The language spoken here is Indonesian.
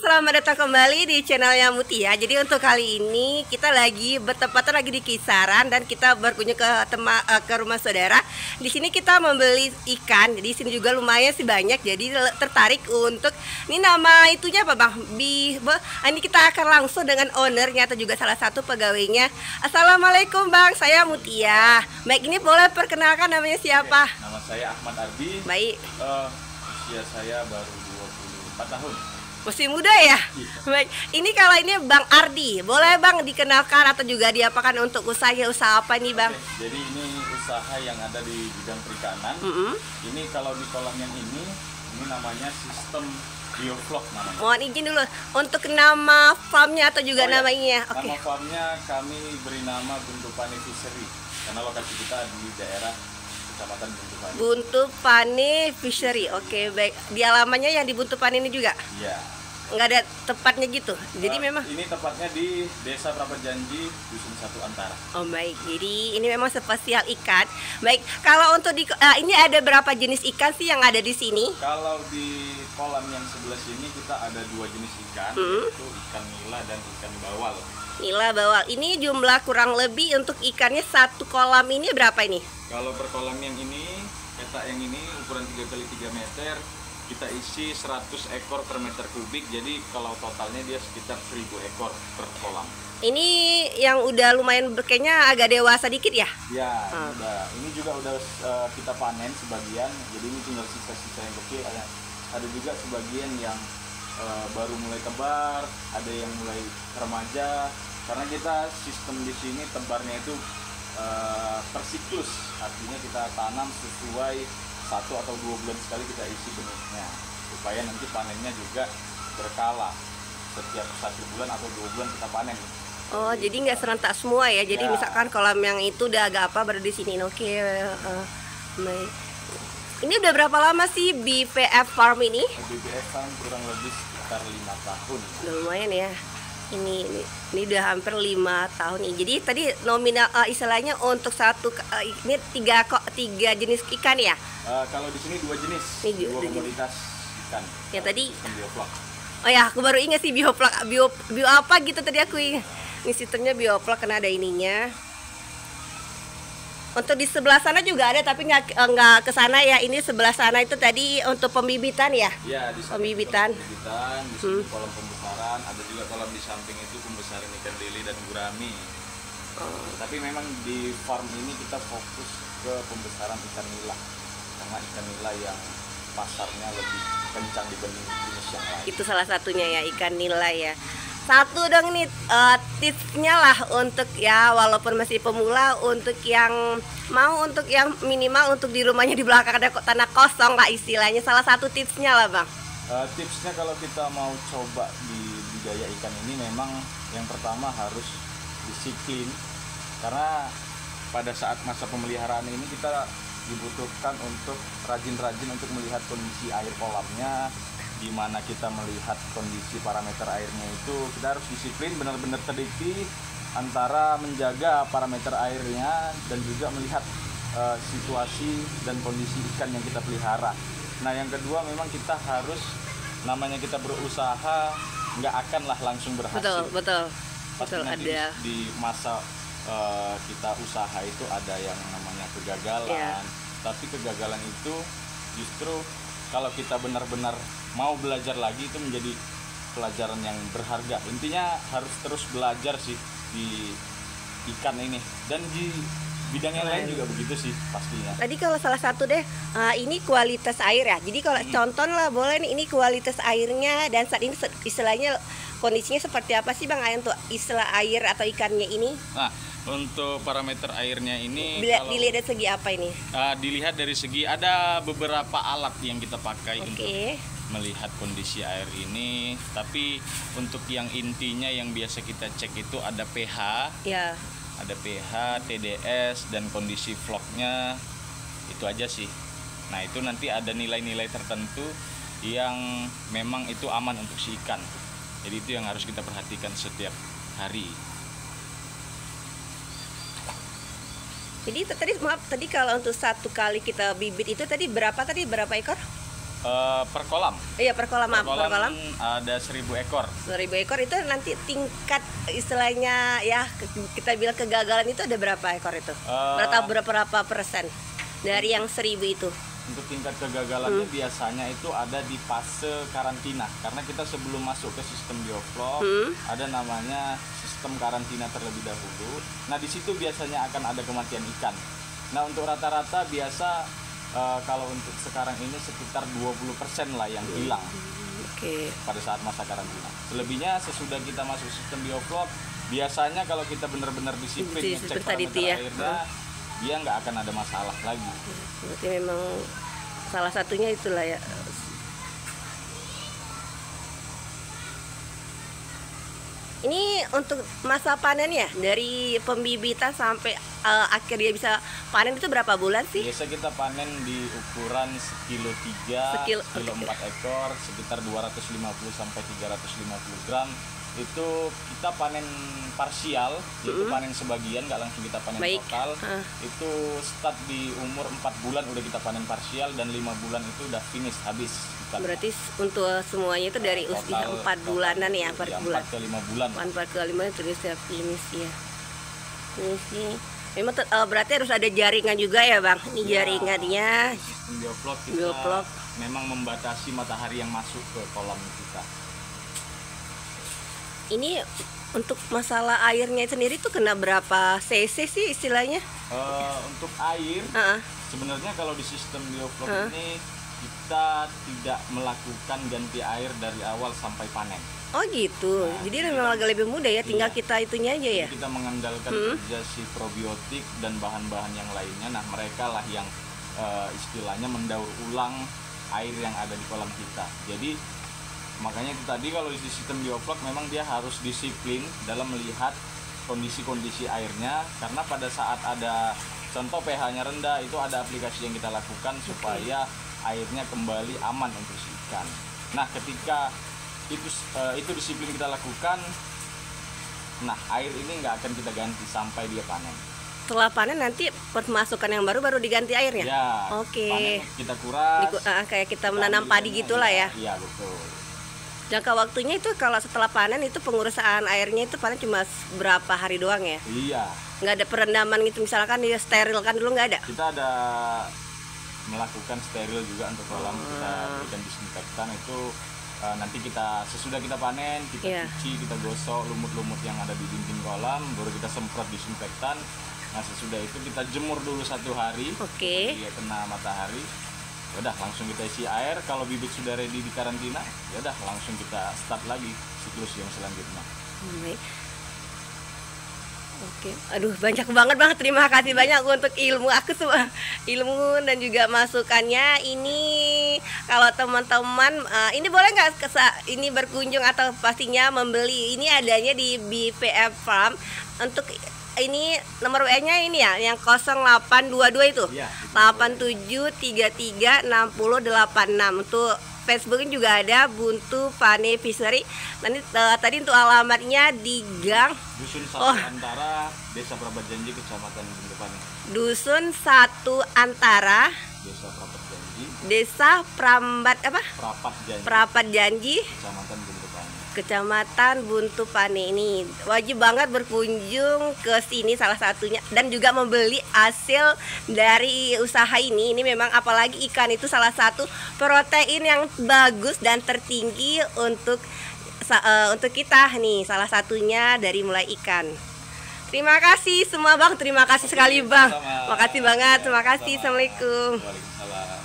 Selamat datang kembali di channelnya Mutia. Jadi untuk kali ini kita lagi bertepatan lagi di Kisaran dan kita berkunjung ke rumah saudara. Di sini kita membeli ikan. Jadi di sini juga lumayan sih banyak. Jadi tertarik untuk ini nama itunya apa Bang? Ini kita akan langsung dengan ownernya atau juga salah satu pegawainya. Assalamualaikum Bang, saya Mutia. Baik, ini boleh perkenalkan namanya siapa? Oke, nama saya Ahmad Ardi. Baik. Usia saya baru 24 tahun. Masih muda ya? Baik, ini kalau ini Bang Ardi, boleh Bang dikenalkan atau juga diapakan untuk usaha apa nih Bang? Oke, jadi ini usaha yang ada di bidang perikanan. Ini kalau di kolam yang ini namanya sistem bioflok namanya. Mohon izin dulu untuk nama farmnya atau juga namanya. Oke. Nama farmnya kami beri nama Buntupane Fishery karena lokasi kita di daerah Kecamatan Buntupane. Buntupane Fishery. Oke, baik. Di alamannya yang di Buntupane ini juga? Iya. Nggak ada tepatnya gitu. Jadi memang ini tepatnya di Desa Prapajanji, Dusun Satu Antara. Oh baik, jadi ini memang spesial ikan. Baik, kalau untuk ini ada berapa jenis ikan sih yang ada di sini? Kalau di kolam yang sebelah sini kita ada dua jenis ikan, yaitu ikan nila dan ikan bawal. Nila bawal. Ini jumlah kurang lebih untuk ikannya satu kolam ini berapa ini? Kalau per kolam yang ini, petak yang ini ukuran 3 x 3 meter, kita isi 100 ekor per meter kubik. Jadi kalau totalnya dia sekitar 1000 ekor per kolam. Ini yang udah lumayan kayaknya agak dewasa dikit ya? Ya, ini juga udah kita panen sebagian. Jadi ini tinggal sisa-sisa yang kecil. Ada juga sebagian yang baru mulai tebar, ada yang mulai remaja. Karena kita sistem di sini tebarnya itu per siklus, artinya kita tanam sesuai 1 atau 2 bulan sekali kita isi benihnya supaya nanti panennya juga berkala, setiap 1 bulan atau 2 bulan kita panen. Oh, jadi nggak serentak semua ya? Jadi misalkan kolam yang itu udah agak apa baru di sini. Oke. Baik. Ini udah berapa lama sih BVF Farm ini? BVF Farm kurang lebih sekitar 5 tahun. Udah lumayan ya. Ini udah hampir 5 tahun nih. Jadi tadi nominal istilahnya untuk satu ini tiga jenis ikan ya? Kalau di sini 2 jenis, ini 2 komoditas ikan. Ya tadi. Bioflok. Oh ya, aku baru ingat sih bio apa gitu tadi aku ingat. Ini sistemnya bioflok karena ada ininya. Untuk di sebelah sana juga ada tapi nggak ke sana ya. Ini sebelah sana itu tadi untuk pembibitan ya? Iya, di pembibitan. Di sini kolam pembesaran, ada juga kolam di samping itu pembesaran ikan lele dan gurami. Tapi memang di farm ini kita fokus ke pembesaran ikan nila. Karena ikan nila yang pasarnya lebih kencang dibanding jenis yang lain. Itu salah satunya ya, ikan nila ya. Satu dong nih tipsnya lah untuk ya walaupun masih pemula, untuk yang mau untuk yang minimal untuk di rumahnya di belakang ada tanah kosong lah istilahnya, salah satu tipsnya lah Bang. Tipsnya kalau kita mau coba di budidaya ikan ini memang yang pertama harus disiplin, karena pada saat masa pemeliharaan ini kita dibutuhkan untuk rajin-rajin untuk melihat kondisi air kolamnya. Di mana kita melihat kondisi parameter airnya itu kita harus disiplin, benar-benar teliti antara menjaga parameter airnya dan juga melihat situasi dan kondisi ikan yang kita pelihara. Nah yang kedua memang kita harus, namanya kita berusaha nggak akanlah langsung berhasil. Betul nanti ada di masa kita usaha itu ada yang namanya kegagalan. Tapi kegagalan itu justru kalau kita benar-benar mau belajar lagi itu menjadi pelajaran yang berharga. Intinya harus terus belajar sih di ikan ini, dan di bidang yang lain juga begitu sih pastinya. Tadi kalau salah satu deh, ini kualitas air ya. Jadi kalau contoh lah boleh nih, ini kualitas airnya dan saat ini istilahnya kondisinya seperti apa sih Bang untuk istilah air atau ikannya ini? Nah, untuk parameter airnya ini dilihat dari segi apa ini? Dilihat dari segi ada beberapa alat yang kita pakai untuk melihat kondisi air ini. Tapi untuk yang intinya yang biasa kita cek itu ada pH, ada pH, TDS dan kondisi vlognya, itu aja sih. Nah itu nanti ada nilai-nilai tertentu yang memang itu aman untuk si ikan. Jadi itu yang harus kita perhatikan setiap hari. Jadi tadi maaf, tadi kalau untuk satu kali kita bibit itu tadi berapa ekor? Per kolam. Iya, per kolam. Per Per kolam ada 1000 ekor. 1000 ekor itu nanti tingkat istilahnya ya kita bilang kegagalan itu ada berapa ekor itu? Berapa persen dari yang 1000 itu? Untuk tingkat kegagalannya biasanya itu ada di fase karantina, karena kita sebelum masuk ke sistem bioflok ada namanya sistem karantina terlebih dahulu. Nah di situ biasanya akan ada kematian ikan. Nah untuk rata-rata biasa kalau untuk sekarang ini sekitar 20% lah yang hilang pada saat masa karantina. Selebihnya sesudah kita masuk sistem bioflok, biasanya kalau kita benar-benar disiplin ngecek parameter airnya, dia nggak akan ada masalah lagi. Berarti memang salah satunya itulah ya. Ini untuk masa panen ya, dari pembibitan sampai akhir dia bisa panen itu berapa bulan sih? Biasa kita panen di ukuran sekilo 3, sekilo 4 ekor, sekitar 250 sampai 350 gram. Itu kita panen parsial, yaitu panen sebagian, nggak langsung kita panen total. Itu start di umur 4 bulan udah kita panen parsial, dan 5 bulan itu udah finish, habis. Berarti untuk semuanya itu dari usia 4 bulanan ya, per bulan. 4 ke 5 bulan. 4 ke 5 itu sudah finish ya. Ini sih memang berarti harus ada jaringan juga ya Bang. Ini jaringannya. Sistem bioflok kita memang membatasi matahari yang masuk ke kolam kita. Ini untuk masalah airnya sendiri tuh kena berapa cc sih istilahnya? Untuk air, sebenarnya kalau di sistem bioflok ini kita tidak melakukan ganti air dari awal sampai panen. Oh gitu, jadi memang agak lebih mudah ya, tinggal kita itunya aja ya? Kita mengandalkan kerja si probiotik dan bahan-bahan yang lainnya. Nah mereka lah yang istilahnya mendaur ulang air yang ada di kolam kita. Jadi makanya itu tadi kalau di sistem bioflok memang dia harus disiplin dalam melihat kondisi-kondisi airnya, karena pada saat ada contoh pH-nya rendah itu ada aplikasi yang kita lakukan supaya airnya kembali aman untuk si ikan. Nah ketika itu disiplin kita lakukan, nah air ini nggak akan kita ganti sampai dia panen. Setelah panen nanti pemasukan yang baru diganti airnya? Ya, panen kita kuras, kayak kita menanam padi gitulah ya? Iya betul. Jangka waktunya itu kalau setelah panen itu pengurusan airnya itu paling cuma berapa hari doang ya? Iya. Nggak ada perendaman gitu, misalkan dia steril kan dulu nggak ada? Kita ada melakukan steril juga untuk kolam, kita berikan disinfektan itu nanti kita sesudah kita panen kita cuci, kita gosok lumut-lumut yang ada di dinding kolam, baru kita semprot disinfektan. Nah sesudah itu kita jemur dulu 1 hari, dia kena matahari. Udah langsung kita isi air. Kalau bibit sudah ready di karantina, ya udah langsung kita start lagi siklus yang selanjutnya. Oke, aduh banyak banget Bang, terima kasih banyak untuk ilmu ilmu dan juga masukannya. Ini kalau teman-teman ini boleh nggak ini berkunjung atau pastinya membeli, ini adanya di BPF Farm. Untuk ini nomor WA-nya ini ya, yang 0822 itu. Iya, 87336086. Untuk Facebooknya juga ada Buntu Pane Fishery. Nanti tadi untuk alamatnya di Gang Dusun 1 Antara, Desa Prapat Janji, Kecamatan Buntu Pane. Dusun 1 Antara, Desa Prapat Janji. Desa Prapat Prapat Janji. Kecamatan Buntu Pane. Kecamatan Buntu Pane ini wajib banget berkunjung ke sini salah satunya, dan juga membeli hasil dari usaha ini. Ini memang apalagi ikan itu salah satu protein yang bagus dan tertinggi untuk kita nih, salah satunya dari mulai ikan. Terima kasih semua Bang, terima kasih sekali Bang. Makasih banget, terima kasih. Assalamualaikum. Waalaikumsalam.